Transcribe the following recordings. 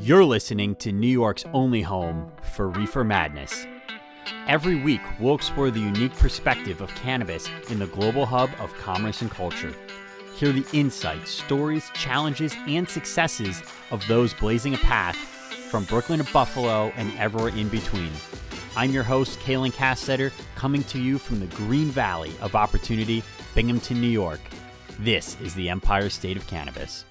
You're listening to New York's only home for Reefer Madness. Every week, we'll explore the unique perspective of cannabis in the global hub of commerce and culture. Hear the insights, stories, challenges, and successes of those blazing a path from Brooklyn to Buffalo and everywhere in between. I'm your host, Kalen Castetter, coming to you from the Green Valley of Opportunity, Binghamton, New York. This is the Empire State of Cannabis.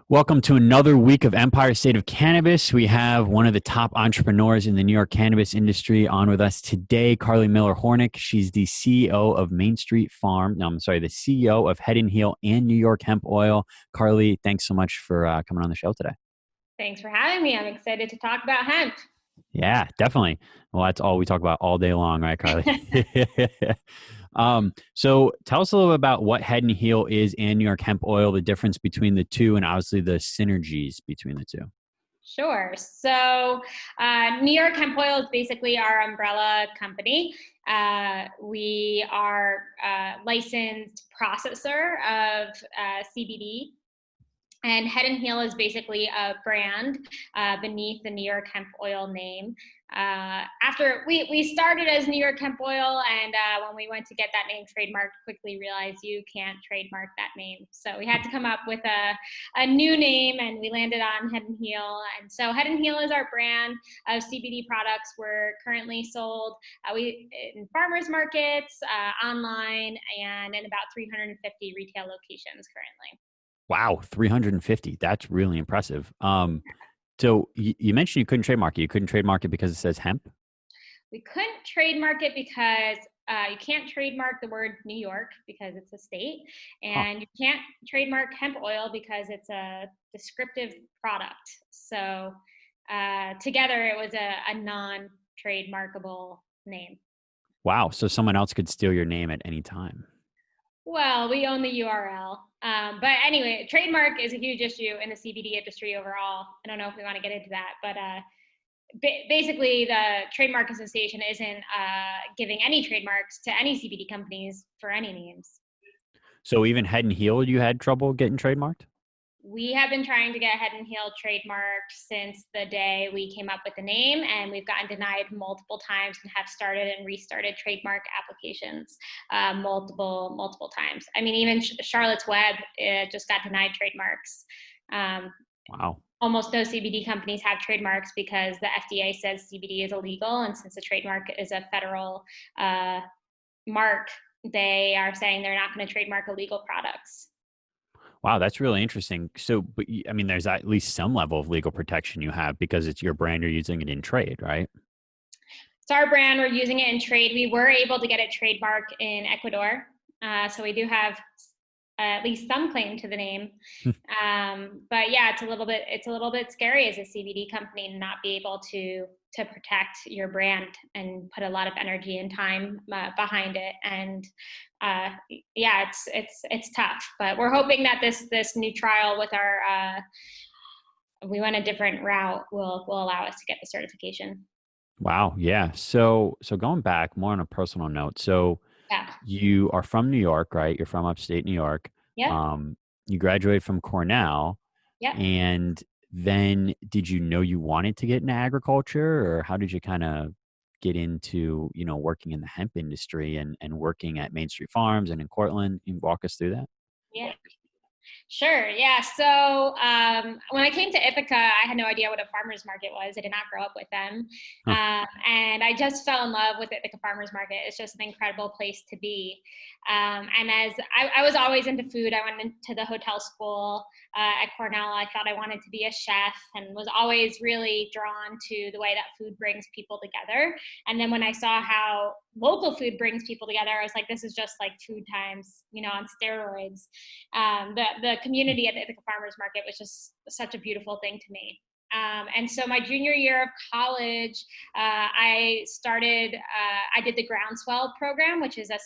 Welcome to another week of Empire State of Cannabis. We have one of the top entrepreneurs in the New York cannabis industry on with us today, Karli Miller-Hornick. She's the CEO of Main Street Farm. No, I'm sorry, the CEO of Head & Heel and New York Hemp Oil. Karli, thanks so much for coming on the show today. Thanks for having me. I'm excited to talk about hemp. Yeah, definitely. Well, that's all we talk about all day long, right, Karli? So tell us a little bit about what Head & Heel is and New York Hemp Oil, the difference between the two, and obviously the synergies between the two. Sure. So New York Hemp Oil is basically our umbrella company. We are a licensed processor of CBD. And Head & Heel is basically a brand beneath the New York Hemp Oil name. After we started as New York Hemp Oil, and when we went to get that name trademarked, quickly realized you can't trademark that name. So we had to come up with a new name, and we landed on Head & Heel. And so Head & Heel is our brand of CBD products. We're currently sold in farmers markets, online, and in about 350 retail locations currently. Wow, 350. That's really impressive. So you mentioned you couldn't trademark it. You couldn't trademark it because it says hemp? We couldn't trademark it because you can't trademark the word New York because it's a state. And You can't trademark hemp oil because it's a descriptive product. So together it was a non-trademarkable name. Wow. So someone else could steal your name at any time. Well, we own the URL. But anyway, trademark is a huge issue in the CBD industry overall. I don't know if we want to get into that, but basically the Trademark Association isn't giving any trademarks to any CBD companies for any names. So even Head & Heel, you had trouble getting trademarked? We have been trying to get Head & Heel trademarked since the day we came up with the name, and we've gotten denied multiple times and have started and restarted trademark applications multiple times. I mean, even Charlotte's Web just got denied trademarks. Wow. Almost no CBD companies have trademarks because the FDA says CBD is illegal, and since the trademark is a federal mark, they are saying they're not going to trademark illegal products. Wow, that's really interesting. So, but I mean, there's at least some level of legal protection you have because it's your brand, you're using it in trade, right? It's our brand, we're using it in trade. We were able to get it trademarked in Ecuador. So we do have at least some claim to the name. But yeah, it's a little bit scary as a CBD company to not be able to protect your brand and put a lot of energy and time behind it. And yeah, it's tough, but we're hoping that this new trial with we went a different route will allow us to get the certification. Wow. Yeah. So going back more on a personal note. So Yeah. you are from New York, right? You're from upstate New York. Yeah. You graduated from Cornell. Yeah. And then did you know you wanted to get into agriculture, or how did you kind of get into, working in the hemp industry and working at Main Street Farms and in Cortland? Can you walk us through that? Yeah. Sure. Yeah. So when I came to Ithaca, I had no idea what a farmer's market was. I did not grow up with them. And I just fell in love with Ithaca Farmer's Market. It's just an incredible place to be. And as I was always into food, I went into the hotel school at Cornell. I thought I wanted to be a chef and was always really drawn to the way that food brings people together. And then when I saw how local food brings people together, I was like, this is just like food times, on steroids. The community at the Ithaca Farmers Market was just such a beautiful thing to me. And so my junior year of college, I did the Groundswell program, which is a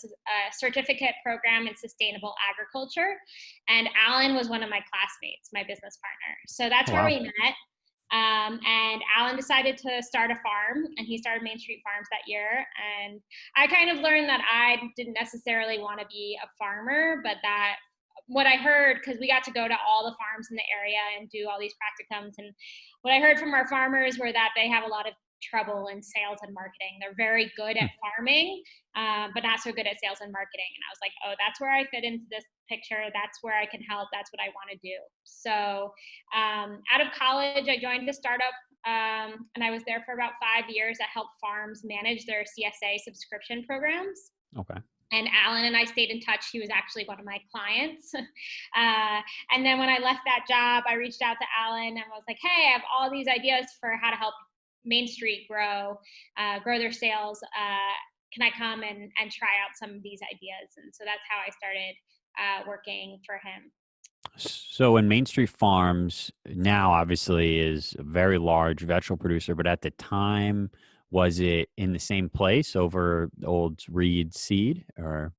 certificate program in sustainable agriculture. And Alan was one of my classmates, my business partner. So that's where we met. And Alan decided to start a farm, and he started Main Street Farms that year. And I kind of learned that I didn't necessarily want to be a farmer, but that what I heard, because we got to go to all the farms in the area and do all these practicums, and what I heard from our farmers were that they have a lot of trouble in sales and marketing. They're very good at farming, but not so good at sales and marketing. And I was like, oh, that's where I fit into this picture. That's where I can help. That's what I want to do. So out of college, I joined a startup, and I was there for about 5 years that helped farms manage their CSA subscription programs. Okay. And Alan and I stayed in touch. He was actually one of my clients. And then when I left that job, I reached out to Alan and was like, hey, I have all these ideas for how to help Main Street grow their sales. Can I come and try out some of these ideas? And so that's how I started working for him. So in Main Street Farms now obviously is a very large vegetable producer, but at the time, was it in the same place over the old Reed Seed or?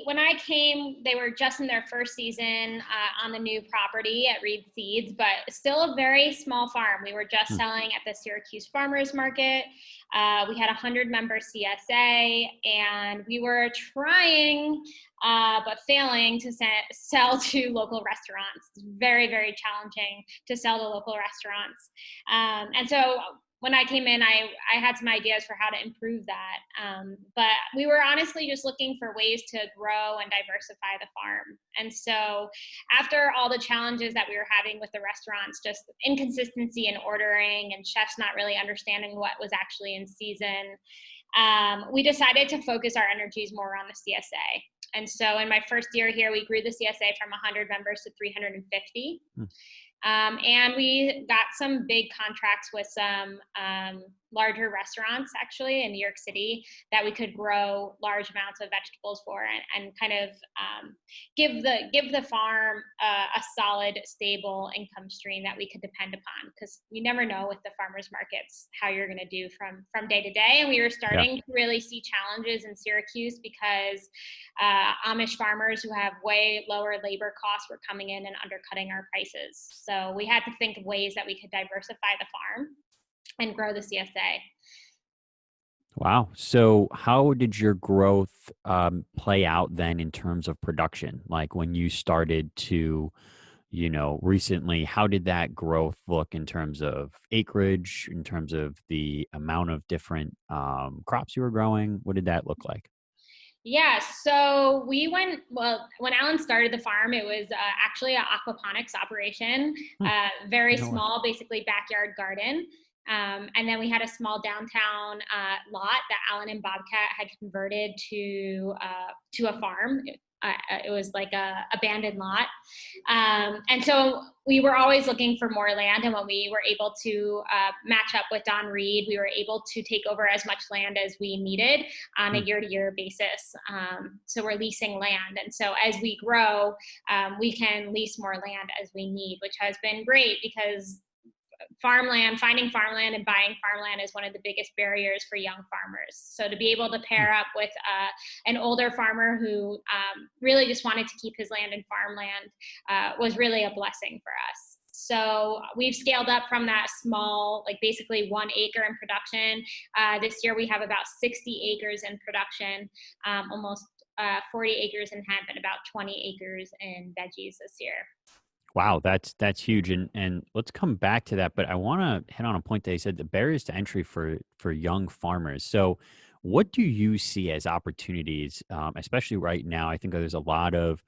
When I came, they were just in their first season on the new property at Reed Seeds, but still a very small farm. We were just selling at the Syracuse Farmers Market. We had 100-member CSA, and we were trying, but failing to sell to local restaurants. It's very, very challenging to sell to local restaurants. And so when I came in, I had some ideas for how to improve that. But we were honestly just looking for ways to grow and diversify the farm. And so after all the challenges that we were having with the restaurants, just inconsistency in ordering and chefs not really understanding what was actually in season, we decided to focus our energies more on the CSA. And so in my first year here, we grew the CSA from 100 members to 350. And we got some big contracts with some larger restaurants actually in New York City that we could grow large amounts of vegetables for and kind of give the farm a solid, stable income stream that we could depend upon, because you never know with the farmers markets how you're going to do from day to day. And we were starting to really see challenges in Syracuse because Amish farmers who have way lower labor costs were coming in and undercutting our prices. So we had to think of ways that we could diversify the farm and grow the CSA. Wow. So how did your growth play out then in terms of production? Like when you started to, recently, how did that growth look in terms of acreage, in terms of the amount of different crops you were growing? What did that look like? Yeah, so when Alan started the farm, it was actually an aquaponics operation, very No way. small, basically backyard garden. And then we had a small downtown lot that Alan and Bobcat had converted to a farm. It was like a abandoned lot. And so we were always looking for more land. And when we were able to match up with Don Reed, we were able to take over as much land as we needed on a year-to-year basis. So we're leasing land. And so as we grow, we can lease more land as we need, which has been great because finding farmland and buying farmland is one of the biggest barriers for young farmers. So to be able to pair up with an older farmer who really just wanted to keep his land in farmland was really a blessing for us. So we've scaled up from that small, like basically 1 acre in production. This year we have about 60 acres in production, almost 40 acres in hemp and about 20 acres in veggies this year. Wow, that's huge, and let's come back to that. But I want to hit on a point that you said, the barriers to entry for young farmers. So, what do you see as opportunities, especially right now? I think there's a lot of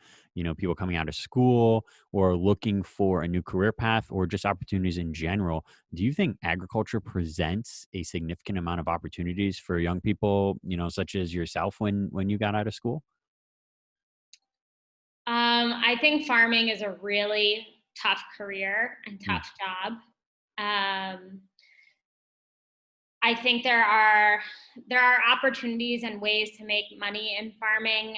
people coming out of school or looking for a new career path, or just opportunities in general. Do you think agriculture presents a significant amount of opportunities for young people, such as yourself when you got out of school? I think farming is a really tough career and tough job. I think there are opportunities and ways to make money in farming,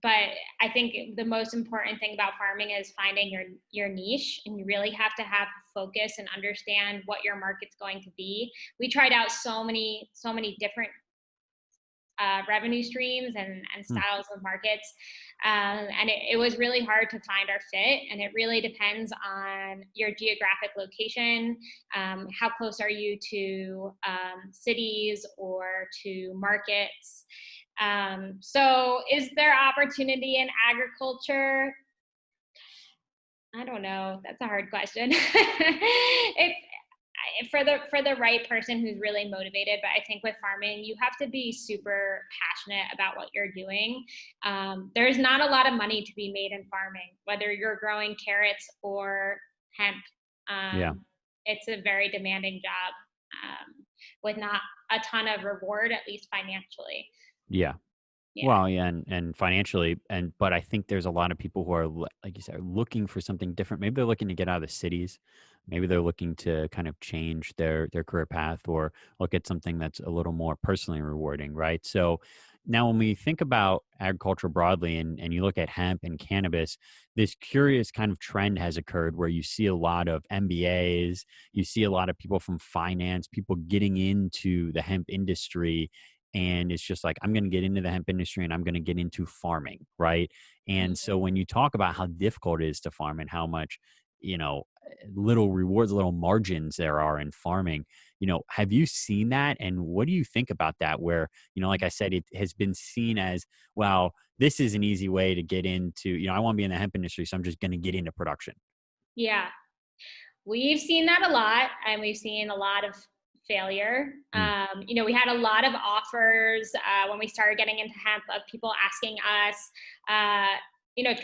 but I think the most important thing about farming is finding your niche, and you really have to have focus and understand what your market's going to be. We tried out so many different revenue streams and styles of markets. And it was really hard to find our fit. And it really depends on your geographic location. How close are you to cities or to markets? So is there opportunity in agriculture? I don't know. That's a hard question. It's for the right person who's really motivated. But I think with farming, you have to be super passionate about what you're doing. There's not a lot of money to be made in farming, whether you're growing carrots or hemp. Yeah. It's a very demanding job with not a ton of reward, at least financially. Yeah. Yeah. Well, yeah, and financially, but I think there's a lot of people who are like you said, are looking for something different. Maybe they're looking to get out of the cities. Maybe they're looking to kind of change their career path or look at something that's a little more personally rewarding, right? So now when we think about agriculture broadly and you look at hemp and cannabis, this curious kind of trend has occurred where you see a lot of MBAs, you see a lot of people from finance, people getting into the hemp industry, and it's just like I'm going to get into the hemp industry and I'm going to get into farming, right? And so when you talk about how difficult it is to farm and how much, little rewards, little margins there are in farming, have you seen that? And what do you think about that? Where, like I said, it has been seen as, well, this is an easy way to get into, I want to be in the hemp industry, so I'm just going to get into production. Yeah. We've seen that a lot, and we've seen a lot of failure. Mm, We had a lot of offers when we started getting into hemp of people asking us,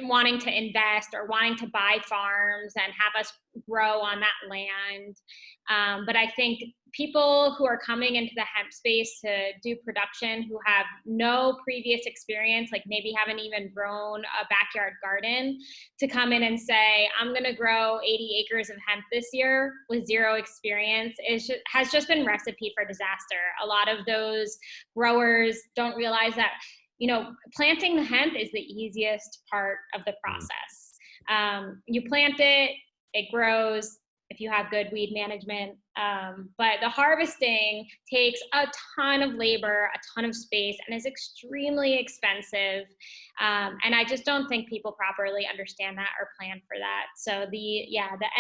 wanting to invest or wanting to buy farms and have us grow on that land. But I think people who are coming into the hemp space to do production who have no previous experience, like maybe haven't even grown a backyard garden, to come in and say, I'm going to grow 80 acres of hemp this year with zero experience has just been recipe for disaster. A lot of those growers don't realize that, planting the hemp is the easiest part of the mm, process. You plant it, it grows if you have good weed management. But the harvesting takes a ton of labor, a ton of space, and is extremely expensive. And I just don't think people properly understand that or plan for that. So the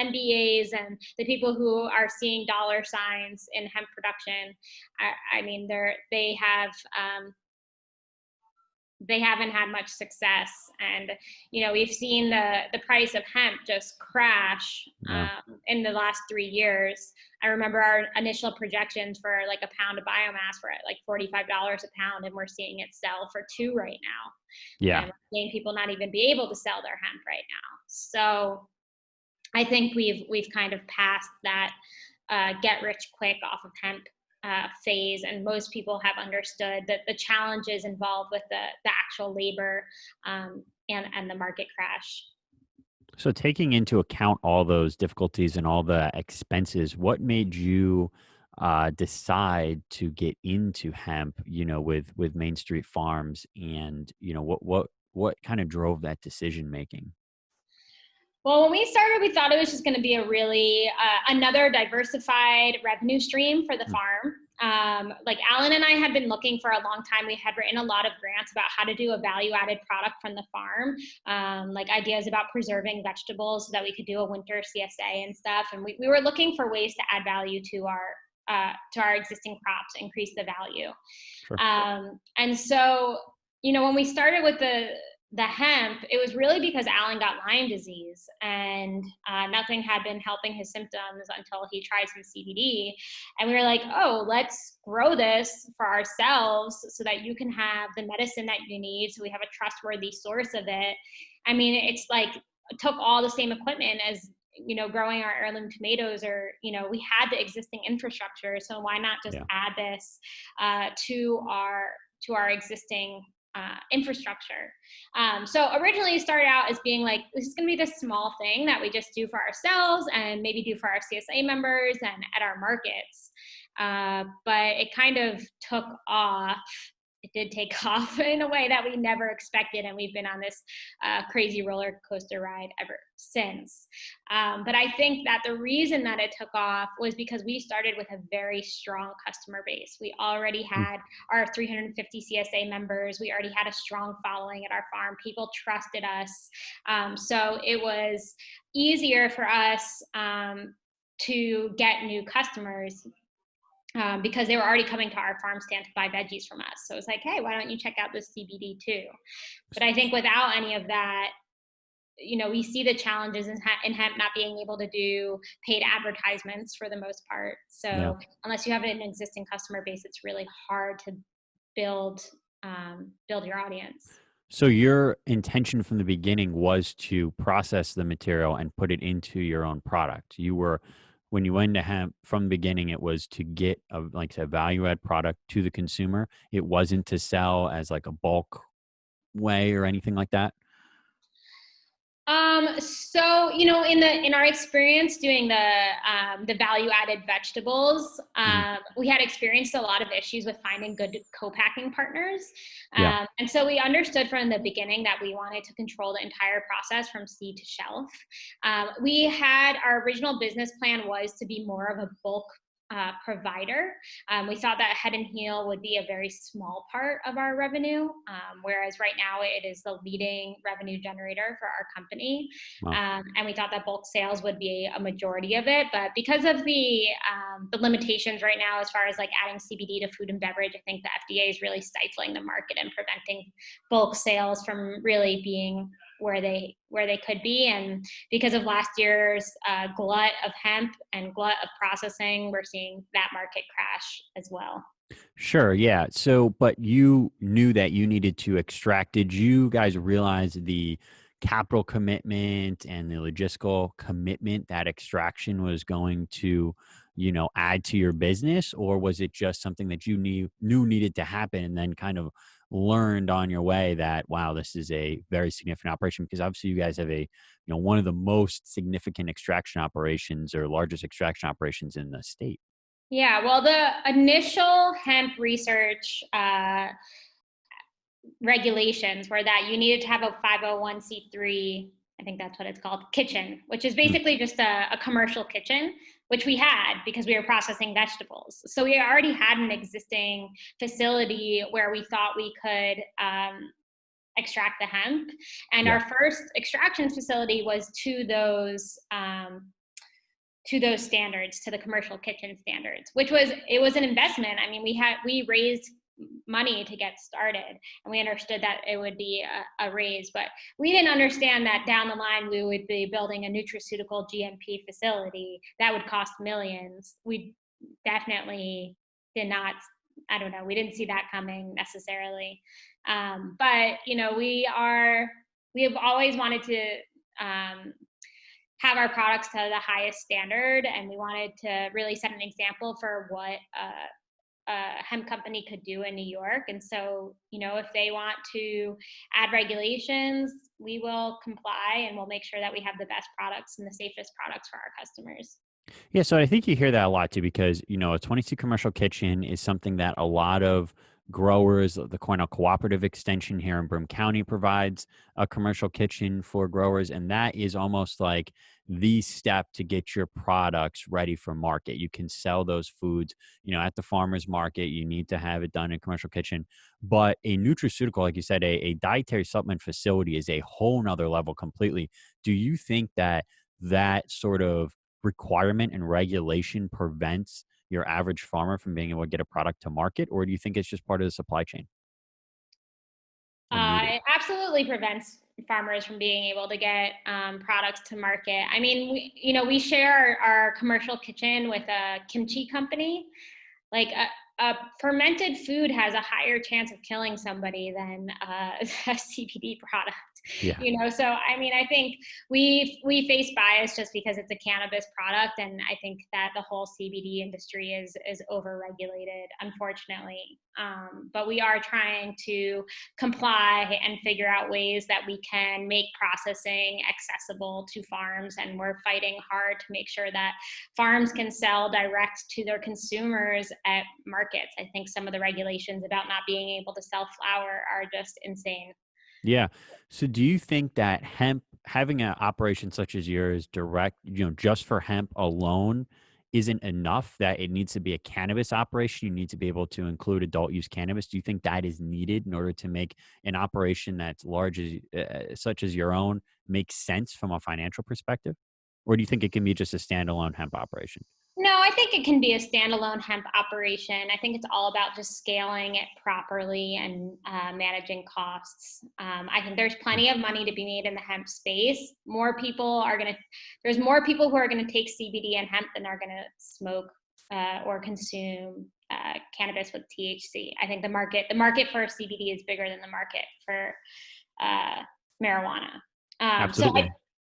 MBAs and the people who are seeing dollar signs in hemp production, I mean, they haven't had much success. And we've seen the price of hemp just crash yeah. in the last 3 years. I remember our initial projections for like a pound of biomass were at like $45 a pound, and we're seeing it sell for $2 right now, Yeah. and we're seeing people not even be able to sell their hemp right now. So I think we've kind of passed that get rich quick off of hemp phase, and most people have understood that the challenges involved with the actual labor and the market crash. So taking into account all those difficulties and all the expenses, what made you decide to get into hemp? With Main Street Farms, and what kind of drove that decision making? Well, when we started, we thought it was just going to be a really another diversified revenue stream for the Mm, farm. Like Alan and I had been looking for a long time. We had written a lot of grants about how to do a value-added product from the farm, like ideas about preserving vegetables so that we could do a winter CSA and stuff. And we were looking for ways to add value to our existing crops, increase the value. sure. And so, when we started with the hemp, it was really because Alan got Lyme disease, and nothing had been helping his symptoms until he tried some CBD. And we were like, oh, let's grow this for ourselves so that you can have the medicine that you need, so we have a trustworthy source of it. I mean, it's like it took all the same equipment as growing our heirloom tomatoes, or we had the existing infrastructure, so why not just Yeah. add this to our existing infrastructure. So originally it started out as being like, this is going to be this small thing that we just do for ourselves and maybe do for our CSA members and at our markets. But it kind of took off. It did take off in a way that we never expected, and we've been on this crazy roller coaster ride ever since. But I think that the reason that it took off was because we started with a very strong customer base. We already Mm, had our 350 CSA members. We already had a strong following at our farm. People trusted us. So it was easier for us to get new customers. because they were already coming to our farm stand to buy veggies from us. So it's like, hey, why don't you check out this CBD too? But I think without any of that, we see the challenges in hemp not being able to do paid advertisements for the most part. Yeah. So unless you have an existing customer base, it's really hard to build build your audience. So your intention from the beginning was to process the material and put it into your own product. When you went into hemp from the beginning, it was to get a value add product to the consumer. It wasn't to sell as like a bulk way or anything like that. So in our experience doing the value added vegetables, we had experienced a lot of issues with finding good co-packing partners. Yeah. And so we understood from the beginning that we wanted to control the entire process from seed to shelf. Our original business plan was to be more of a bulk provider. We thought that Head and Heel would be a very small part of our revenue, whereas right now it is the leading revenue generator for our company. Wow. And we thought that bulk sales would be a majority of it, but because of the limitations right now, as far as like adding CBD to food and beverage, I think the FDA is really stifling the market and preventing bulk sales from really being where they could be. And because of last year's glut of hemp and glut of processing, we're seeing that market crash as well. Sure. Yeah. So, but you knew that you needed to extract. Did you guys realize the capital commitment and the logistical commitment that extraction was going to, add to your business? Or was it just something that you knew needed to happen and then kind of learned on your way that, wow, this is a very significant operation? Because obviously you guys have one of the most significant extraction operations or largest extraction operations in the state. Yeah, well, the initial hemp research regulations were that you needed to have a 501c3, I think that's what it's called, kitchen, which is basically just a commercial kitchen, which we had because we were processing vegetables. So we already had an existing facility where we thought we could extract the hemp. And Yeah. our first extraction facility was to those standards, to the commercial kitchen standards, it was an investment. I mean, we raised money to get started, and we understood that it would be a raise, but we didn't understand that down the line we would be building a nutraceutical GMP facility that would cost millions. We definitely did not, I don't know, we didn't see that coming necessarily. But we have always wanted to have our products to the highest standard, and we wanted to really set an example for what a hemp company could do in New York. And so, if they want to add regulations, we will comply, and we'll make sure that we have the best products and the safest products for our customers. Yeah, so I think you hear that a lot too, because a 22 commercial kitchen is something that a lot of growers, the Cornell Cooperative Extension here in Broome County provides a commercial kitchen for growers, and that is almost like the step to get your products ready for market. You can sell those foods, at the farmer's market. You need to have it done in a commercial kitchen, but a nutraceutical, like you said, a dietary supplement facility is a whole nother level completely. Do you think that sort of requirement and regulation prevents your average farmer from being able to get a product to market, or do you think it's just part of the supply chain and needed? It absolutely prevents farmers from being able to get products to market. I mean, we share our commercial kitchen with a kimchi company. Like a fermented food has a higher chance of killing somebody than a CBD product. Yeah. So I mean, I think we face bias just because it's a cannabis product, and I think that the whole CBD industry is overregulated, unfortunately. But we are trying to comply and figure out ways that we can make processing accessible to farms, and we're fighting hard to make sure that farms can sell direct to their consumers at markets. I think some of the regulations about not being able to sell flower are just insane. Yeah. So do you think that hemp, having an operation such as yours direct, just for hemp alone isn't enough, that it needs to be a cannabis operation? You need to be able to include adult use cannabis. Do you think that is needed in order to make an operation that's large such as your own make sense from a financial perspective? Or do you think it can be just a standalone hemp operation? No, I think it can be a standalone hemp operation. I think it's all about just scaling it properly and managing costs. I think there's plenty of money to be made in the hemp space. There's more people who are going to take CBD and hemp than are going to smoke or consume cannabis with THC. I think the market for CBD is bigger than the market for marijuana. Absolutely.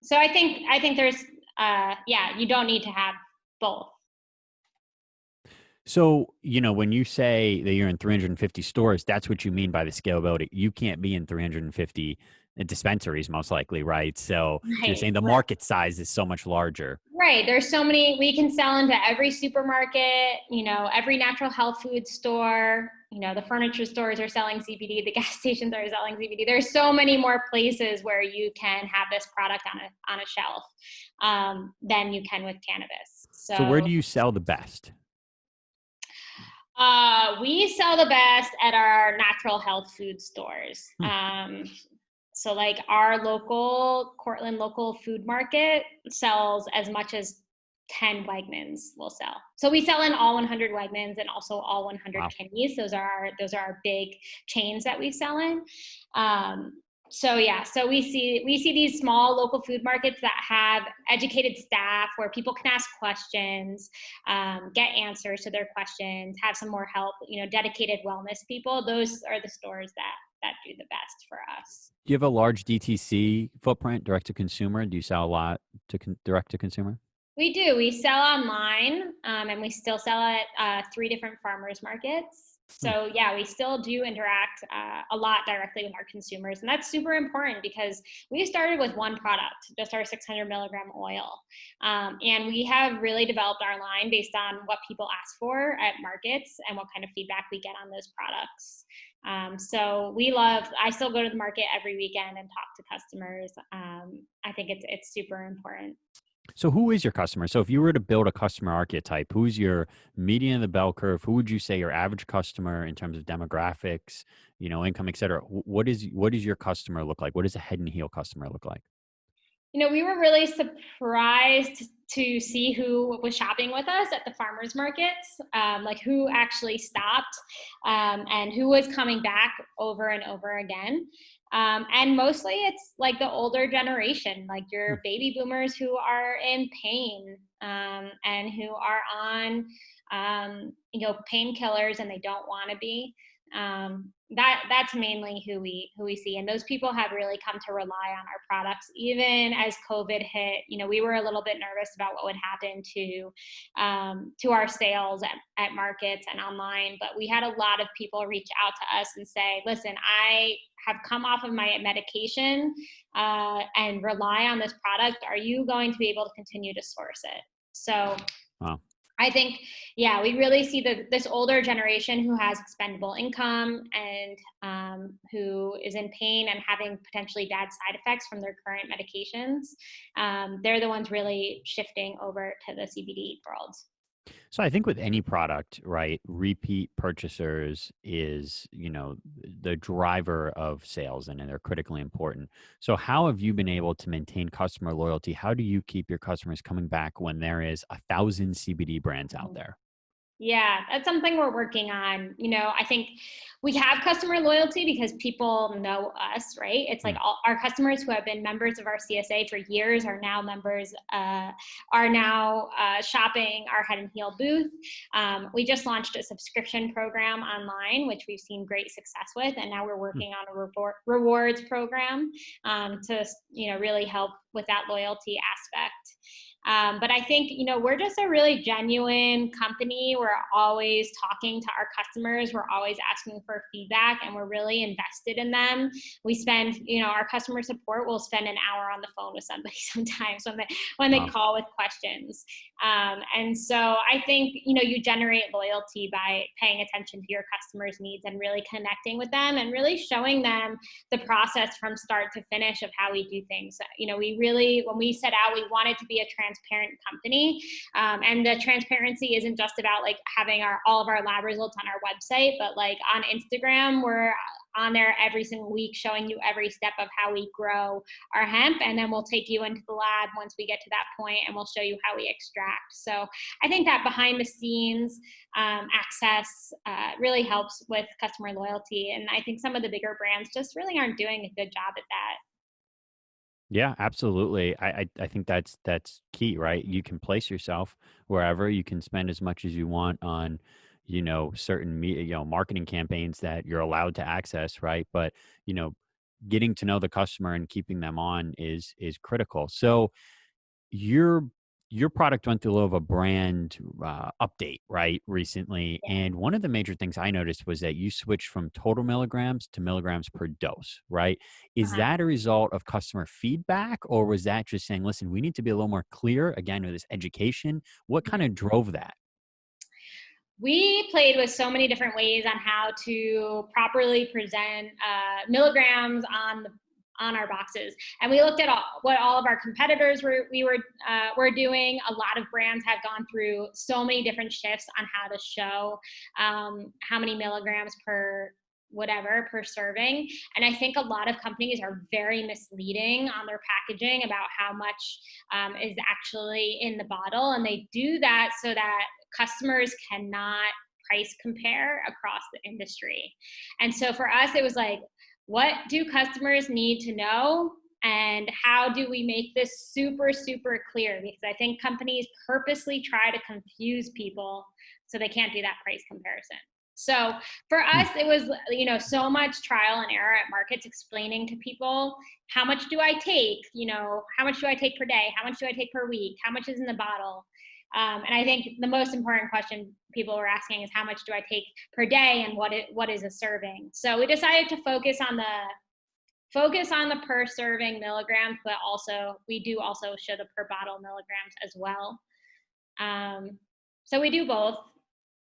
So I think there's you don't need to have both. So, when you say that you're in 350 stores, that's what you mean by the scalability. You can't be in 350 dispensaries, most likely, right? So you're saying the market size is so much larger. Right. There's so many, we can sell into every supermarket, every natural health food store, the furniture stores are selling CBD, the gas stations are selling CBD. There's so many more places where you can have this product on a shelf than you can with cannabis. So where do you sell the best? We sell the best at our natural health food stores. So like our Cortland local food market sells as much as 10 Wegmans will sell. So we sell in all 100 Wegmans and also all 100 Kinney's. Those are our big chains that we sell in. So we see these small local food markets that have educated staff where people can ask questions, get answers to their questions, have some more help, dedicated wellness people. Those are the stores that do the best for us. Do you have a large DTC footprint, direct to consumer? Do you sell a lot to direct to consumer? We do. We sell online, and we still sell at 3 different farmers markets. So we still do interact a lot directly with our consumers. And that's super important because we started with one product, just our 600 milligram oil. And we have really developed our line based on what people ask for at markets and what kind of feedback we get on those products. So I still go to the market every weekend and talk to customers. I think it's super important. So who is your customer? So if you were to build a customer archetype, who's your median of the bell curve? Who would you say your average customer in terms of demographics, income, et cetera? What does your customer look like? What does a head and heel customer look like? We were really surprised to see who was shopping with us at the farmers markets, like who actually stopped and who was coming back over and over again. And mostly it's like the older generation, like your baby boomers who are in pain and who are on, painkillers and they don't want to be. That's mainly who we see. And those people have really come to rely on our products. Even as COVID hit, we were a little bit nervous about what would happen to our sales at markets and online, but we had a lot of people reach out to us and say, listen, I have come off of my medication and rely on this product. Are you going to be able to continue to source it? So wow. I think, we really see this older generation who has expendable income and who is in pain and having potentially bad side effects from their current medications. They're the ones really shifting over to the CBD world. So I think with any product, right, repeat purchasers is, the driver of sales and they're critically important. So how have you been able to maintain customer loyalty? How do you keep your customers coming back when there is 1,000 CBD brands out there? Yeah, that's something we're working on. I think we have customer loyalty because people know us, right? It's like all our customers who have been members of our CSA for years are now shopping our Head and Heel booth. We just launched a subscription program online, which we've seen great success with. And now we're working on a rewards program to, really help with that loyalty aspect. But I think, we're just a really genuine company. We're always talking to our customers. We're always asking for feedback and we're really invested in them. We spend, our customer support will spend an hour on the phone with somebody sometimes when they call with questions. And so I think, you generate loyalty by paying attention to your customers' needs and really connecting with them and really showing them the process from start to finish of how we do things. When we set out, we wanted to be a transparent company. And the transparency isn't just about like having all of our lab results on our website, but like on Instagram, we're on there every single week showing you every step of how we grow our hemp. And then we'll take you into the lab once we get to that point, and we'll show you how we extract. So I think that behind the scenes access really helps with customer loyalty. And I think some of the bigger brands just really aren't doing a good job at that. Yeah, absolutely. I think that's key, right? You can place yourself wherever. You can spend as much as you want on, certain marketing campaigns that you're allowed to access, right? But getting to know the customer and keeping them on is critical. So your your product went through a little of a brand update, right, recently. Yeah. And one of the major things I noticed was that you switched from total milligrams to milligrams per dose, right? Is Uh-huh. that a result of customer feedback, or was that just saying, listen, we need to be a little more clear again with this education? What kind of drove that? We played with so many different ways on how to properly present milligrams on our boxes, and we looked at what all of our competitors were doing. A lot of brands have gone through so many different shifts on how to show how many milligrams per serving. And I think a lot of companies are very misleading on their packaging about how much is actually in the bottle. And they do that so that customers cannot price compare across the industry. And so for us, it was like, what do customers need to know? And how do we make this super, super clear? Because I think companies purposely try to confuse people so they can't do that price comparison. So for Hmm. us, it was, so much trial and error at markets, explaining to people, how much do I take? How much do I take per day? How much do I take per week? How much is in the bottle? And I think the most important question people were asking is, how much do I take per day, and what is a serving? So we decided to focus on the per serving milligrams, but also we do also show the per bottle milligrams as well. So we do both.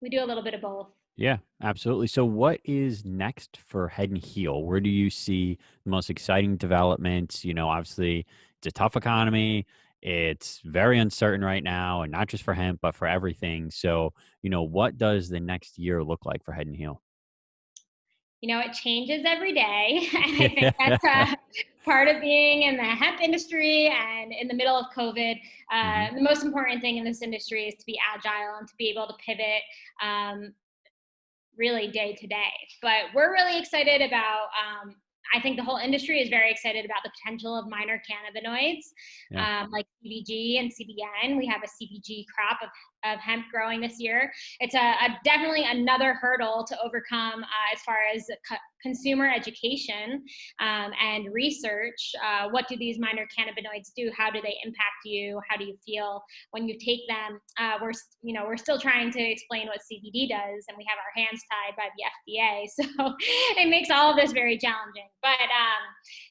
We do a little bit of both. Yeah, absolutely. So, what is next for Head and Heel? Where do you see the most exciting developments? Obviously, it's a tough economy. It's very uncertain right now, and not just for hemp, but for everything. So, what does the next year look like for Head and Heel? It changes every day. And I think that's part of being in the hemp industry and in the middle of COVID. Hmm. The most important thing in this industry is to be agile and to be able to pivot really day to day. But we're really excited about, I think the whole industry is very excited about the potential of minor cannabinoids, Yeah. like CBG and CBN. We have a CBG crop of hemp growing this year. It's a definitely another hurdle to overcome as far as consumer education and research. What do these minor cannabinoids do? How do they impact you? How do you feel when you take them? We're still trying to explain what CBD does, and we have our hands tied by the FDA. So it makes all of this very challenging. But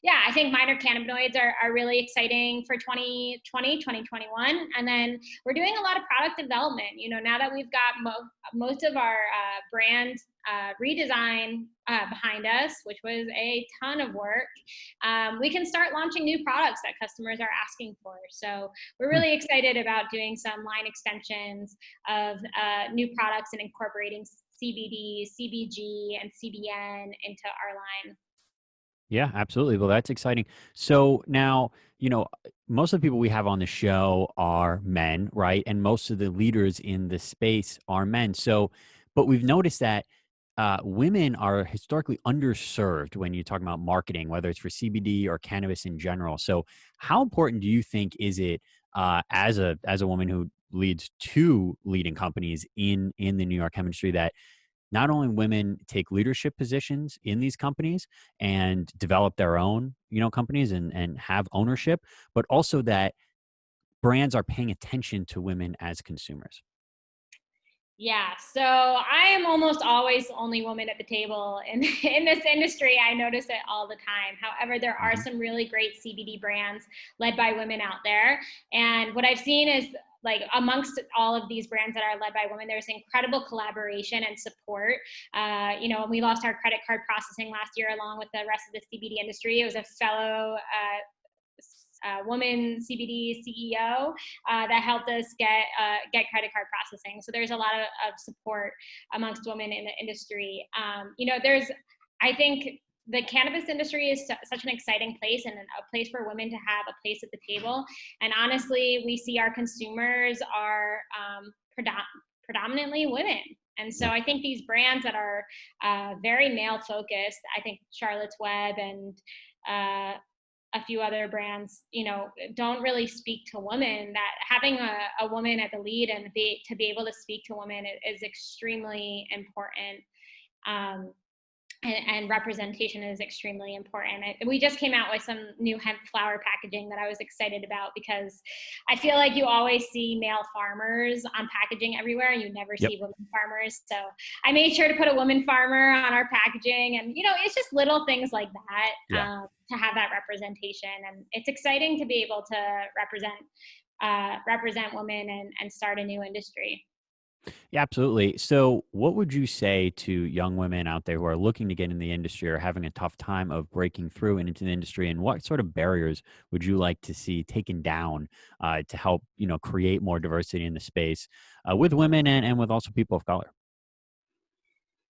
yeah, I think minor cannabinoids are really exciting for 2020, 2021. And then we're doing a lot of product development. Now that we've got most of our brand redesign behind us, which was a ton of work, we can start launching new products that customers are asking for. So we're Hmm. really excited about doing some line extensions of new products and incorporating CBD, CBG, and CBN into our line. Yeah, absolutely. Well, that's exciting. So now, most of the people we have on the show are men, right? And most of the leaders in the space are men. So, but we've noticed that women are historically underserved when you talk about marketing, whether it's for CBD or cannabis in general. So, how important do you think is it as a woman who leads two leading companies in the New York hemp industry, that not only women take leadership positions in these companies and develop their own, companies and have ownership, but also that brands are paying attention to women as consumers? Yeah, so I am almost always the only woman at the table in in this industry. I notice it all the time. However, there are Hmm. some really great CBD brands led by women out there. And what I've seen is, like, amongst all of these brands that are led by women, there's incredible collaboration and support. When we lost our credit card processing last year, along with the rest of the CBD industry, it was a fellow woman CBD CEO that helped us get credit card processing. So there's a lot of support amongst women in the industry. I think the cannabis industry is such an exciting place and a place for women to have a place at the table. And honestly, we see our consumers are predominantly women. And so I think these brands that are very male focused, I think Charlotte's Web and a few other brands, don't really speak to women. That having a woman at the lead and to be able to speak to women is extremely important. And representation is extremely important. We just came out with some new hemp flower packaging that I was excited about, because I feel like you always see male farmers on packaging everywhere and you never see women farmers. So I made sure to put a woman farmer on our packaging, and it's just little things like that to have that representation. And it's exciting to be able to represent women and start a new industry. Yeah, absolutely. So what would you say to young women out there who are looking to get in the industry or having a tough time of breaking through into the industry, and what sort of barriers would you like to see taken down to help, create more diversity in the space with women and with also people of color?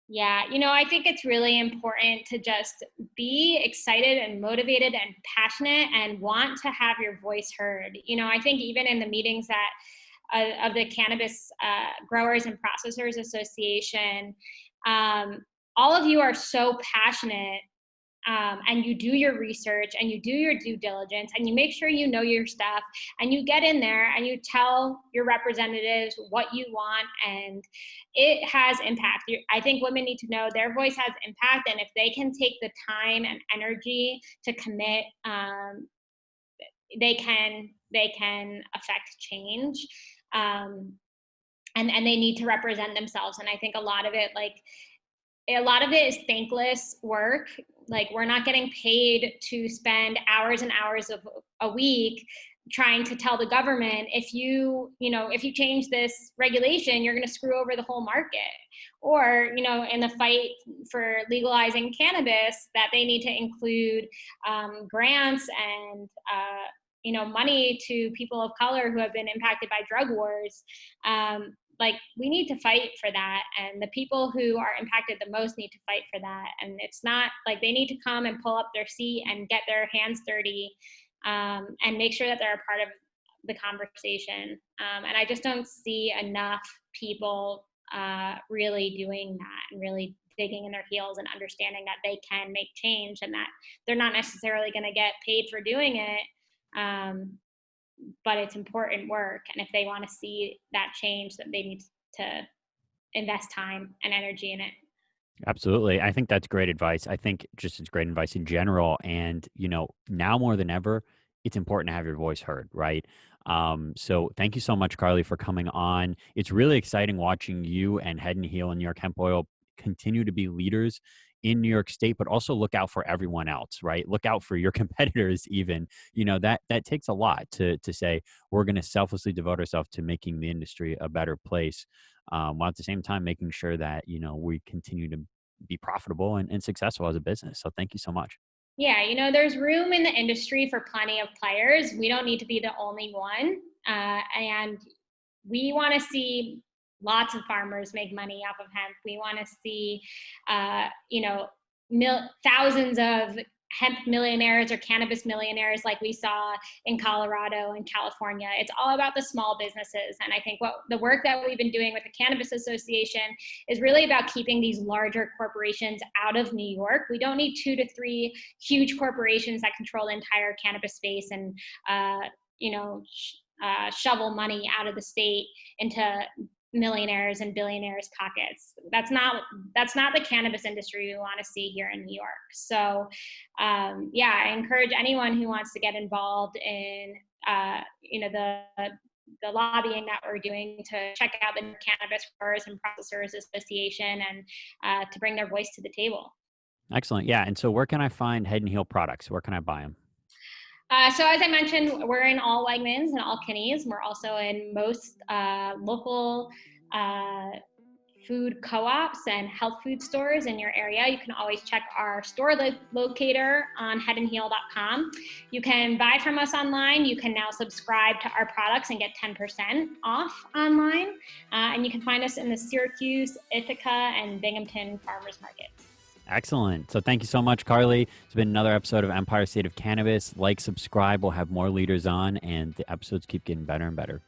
Yeah, I think it's really important to just be excited and motivated and passionate and want to have your voice heard. I think even in the meetings that of the Cannabis Growers and Processors Association, all of you are so passionate, and you do your research and you do your due diligence and you make sure you know your stuff, and you get in there and you tell your representatives what you want, and it has impact. I think women need to know their voice has impact, and if they can take the time and energy to commit, they can affect change. And they need to represent themselves. And I think a lot of it is thankless work. Like, we're not getting paid to spend hours and hours of a week trying to tell the government, if you change this regulation, you're going to screw over the whole market. Or, in the fight for legalizing cannabis, that they need to include grants and money to people of color who have been impacted by drug wars. We need to fight for that, and the people who are impacted the most need to fight for that. And it's not like they need to come and pull up their seat and get their hands dirty, and make sure that they're a part of the conversation. And I just don't see enough people really doing that and really digging in their heels and understanding that they can make change and that they're not necessarily going to get paid for doing it. But it's important work, and if they want to see that change, then they need to invest time and energy in it. Absolutely. I think that's great advice. I think just it's great advice in general. And, now more than ever, it's important to have your voice heard, right? So thank you so much, Karli, for coming on. It's really exciting watching you and Head and Heel and New York Hemp Oil continue to be leaders in New York State, but also look out for everyone else, right? Look out for your competitors even. That takes a lot to say we're going to selflessly devote ourselves to making the industry a better place, while at the same time making sure that, we continue to be profitable and successful as a business. So thank you so much. Yeah, there's room in the industry for plenty of players. We don't need to be the only one. And we want to see lots of farmers make money off of hemp. We want to see, thousands of hemp millionaires or cannabis millionaires like we saw in Colorado and California. It's all about the small businesses. And I think the work that we've been doing with the Cannabis Association is really about keeping these larger corporations out of New York. We don't need 2 to 3 huge corporations that control the entire cannabis space and, shovel money out of the state into millionaires and billionaires' pockets. That's not the cannabis industry we want to see here in New York. So, I encourage anyone who wants to get involved in, the lobbying that we're doing to check out the Cannabis Growers and Processors Association and to bring their voice to the table. Excellent. Yeah. And so where can I find Head and Heel products? Where can I buy them? So as I mentioned, we're in all Wegmans and all Kinney's. We're also in most local food co-ops and health food stores in your area, you can always check our store locator on headandheal.com. You can buy from us online. You can now subscribe to our products and get 10% off online. And you can find us in the Syracuse, Ithaca, and Binghamton farmers markets. Excellent. So thank you so much, Karli. It's been another episode of Empire State of Cannabis. Like, subscribe. We'll have more leaders on, and the episodes keep getting better and better.